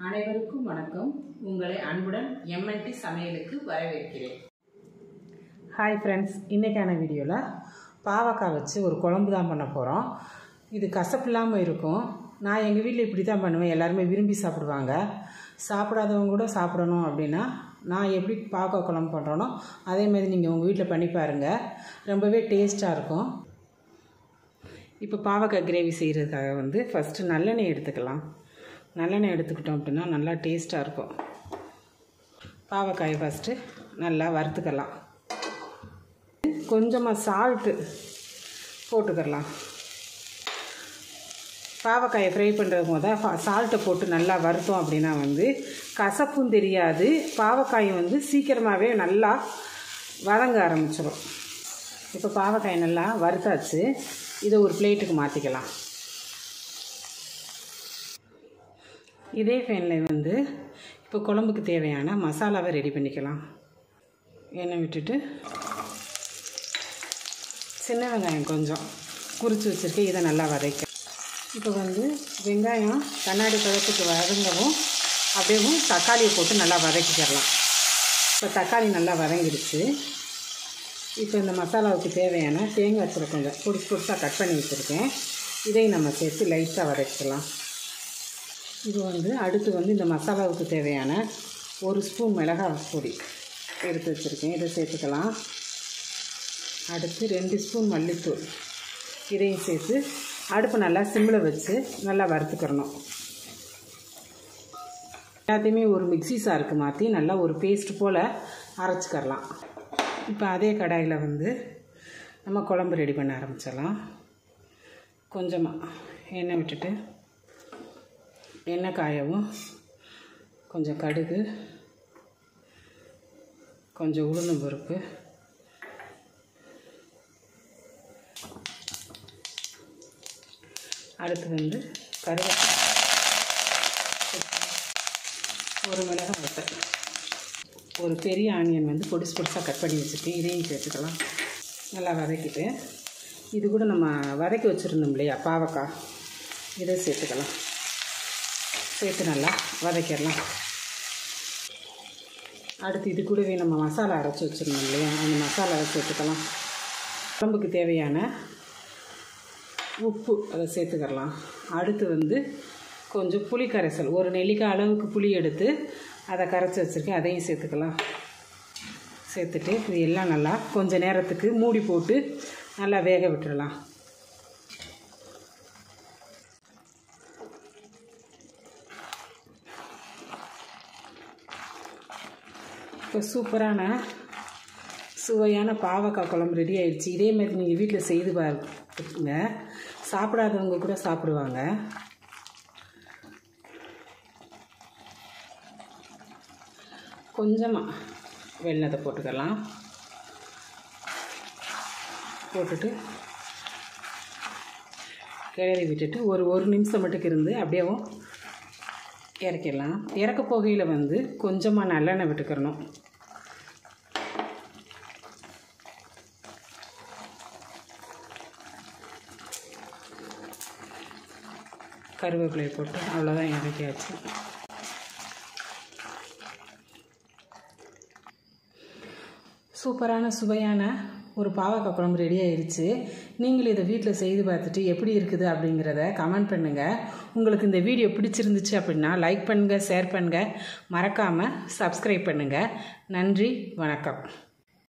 அனைவருக்கும் வணக்கம். உங்களை அன்புடன் எம்என்டி சமையலுக்கு வரவேற்கிறேன். ஹாய் ஃப்ரெண்ட்ஸ், இன்றைக்கான வீடியோவில் பாவக்காய் வச்சு ஒரு குழம்பு தான் பண்ண போகிறோம். இது கசப்பு இல்லாமல் இருக்கும். நான் எங்கள் வீட்டில் இப்படி தான் பண்ணுவேன். எல்லாருமே விரும்பி சாப்பிடுவாங்க. சாப்பிடாதவங்க கூட சாப்பிடணும் அப்படின்னா நான் எப்படி பாவக்காய் குழம்பு பண்ணுறேனோ அதேமாதிரி நீங்கள் உங்கள் வீட்டில் பண்ணி பாருங்கள். ரொம்பவே டேஸ்ட்டாக இருக்கும். இப்போ பாவக்காய் கிரேவி செய்கிறதுக்காக ஃபஸ்ட்டு நல்லெண்ணெய் எடுத்துக்கலாம். நல்லெண்ணெய் எடுத்துக்கிட்டோம் அப்படின்னா நல்லா டேஸ்ட்டாக இருக்கும். பாவக்காயை ஃபஸ்ட்டு நல்லா வறுத்துக்கலாம். கொஞ்சமாக சால்ட்டு போட்டுக்கலாம். பாவக்காயை ஃப்ரை பண்ணுறது போது சால்ட்டை போட்டு நல்லா வறுத்தோம் அப்படின்னா கசப்பும் தெரியாது. பாவக்காயும் சீக்கிரமாகவே நல்லா வதங்க ஆரம்பிச்சிடும். இப்போ பாவக்காயை நல்லா வறுத்தாச்சு. இதை ஒரு பிளேட்டுக்கு மாற்றிக்கலாம். இதே ஃபேனில் இப்போ குழம்புக்கு தேவையான மசாலாவை ரெடி பண்ணிக்கலாம். எண்ணெய் விட்டுட்டு சின்ன வெங்காயம் கொஞ்சம் குறித்து வச்சுருக்கேன். இதை நல்லா வதக்க. இப்போ வெங்காயம் கண்ணாடி பதத்துக்கு வதங்கவும் அப்படியே தக்காளியை போட்டு நல்லா வதக்கிக்கலாம். இப்போ தக்காளி நல்லா வதங்கிடுச்சு. இப்போ இந்த மசாலாவுக்கு தேவையான தேங்காய் சில கொஞ்சம் பொடிசாக கட் பண்ணி வச்சுருக்கேன். இதையும் நம்ம சேர்த்து லைட்டாக வதக்கிக்கலாம். இது அடுத்து இந்த மசாலாவுக்கு தேவையான 1 ஸ்பூன் மிளகாய் பொடி எடுத்து வச்சுருக்கேன். இதை சேர்த்துக்கலாம். அடுத்து 2 ஸ்பூன் மல்லித்தூள் இதையும் சேர்த்து அடுப்பு நல்லா சிம்மில் வச்சு நல்லா வறுத்துக்கிறணும். எல்லாத்தையுமே ஒரு மிக்ஸி சாருக்கு மாற்றி நல்லா ஒரு பேஸ்ட் போல் அரைச்சிக்கிறலாம். இப்போ அதே கடாயில் நம்ம குழம்பு ரெடி பண்ண ஆரம்பிச்சிடலாம். கொஞ்சமாக எண்ணெய் விட்டுட்டு எண்ணெய் காயவும் கொஞ்சம் கடுகு, கொஞ்சம் உளுந்தம் பருப்பு, அடுத்து கருவேப்பிலை, ஒரு மிளகாய் வத்தல், ஒரு பெரிய ஆனியன் பொடிசாக கட் பண்ணி வச்சுருக்கேன். இதையும் சேர்த்துக்கலாம். நல்லா வதக்கிட்டு இது கூட நம்ம வதக்கி வச்சுருந்தோம் இல்லையா பாவக்காய், இதை சேர்த்துக்கலாம். சேர்த்து நல்லா வதக்கிடலாம். அடுத்து இது கூடவே நம்ம மசாலா அரைச்சி வச்சுருந்தோம் இல்லையா, அந்த மசாலாவை சேர்த்துக்கலாம். குழம்புக்கு தேவையான உப்பு அதை சேர்த்துக்கலாம். அடுத்து கொஞ்சம் புளி கரைசல், ஒரு நெல்லிக்காய் அளவுக்கு புளி எடுத்து அதை கரைச்சி வச்சுருக்கேன். அதையும் சேர்த்துக்கலாம். சேர்த்துட்டு இது எல்லாம் நல்லா கொஞ்சம் நேரத்துக்கு மூடி போட்டு நல்லா வேக விட்டுடலாம். இப்போ சூப்பரான சுவையான பாவக்காய் குழம்பு ரெடி ஆகிடுச்சு. இதே மாதிரி நீங்கள் வீட்டில் செய்து பாருங்க. சாப்பிடாதவங்க கூட சாப்பிடுவாங்க. கொஞ்சமாக வெல்லத்தை போட்டுக்கலாம். போட்டுட்டு கிளறி விட்டுட்டு ஒரு நிமிஷம் மட்டுக்கு இருந்து அப்படியே இறக்கிடலாம். இறக்க போகையில் கொஞ்சமாக நல்லெண்ணெய் விட்டுக்கிறணும். கருவேப்பிலையை போட்டு அவ்வளோதான், இறக்கியாச்சு. சூப்பரான சுவையான ஒரு பாவக்காய் குழம்பு ரெடி ஆயிடுச்சு. நீங்களும் இதை வீட்டில் செய்து பார்த்துட்டு எப்படி இருக்குது அப்படிங்கிறத கமெண்ட் பண்ணுங்கள். உங்களுக்கு இந்த வீடியோ பிடிச்சிருந்துச்சு அப்படின்னா லைக் பண்ணுங்கள், ஷேர் பண்ணுங்கள், மறக்காமல் சப்ஸ்கிரைப் பண்ணுங்கள். நன்றி, வணக்கம்.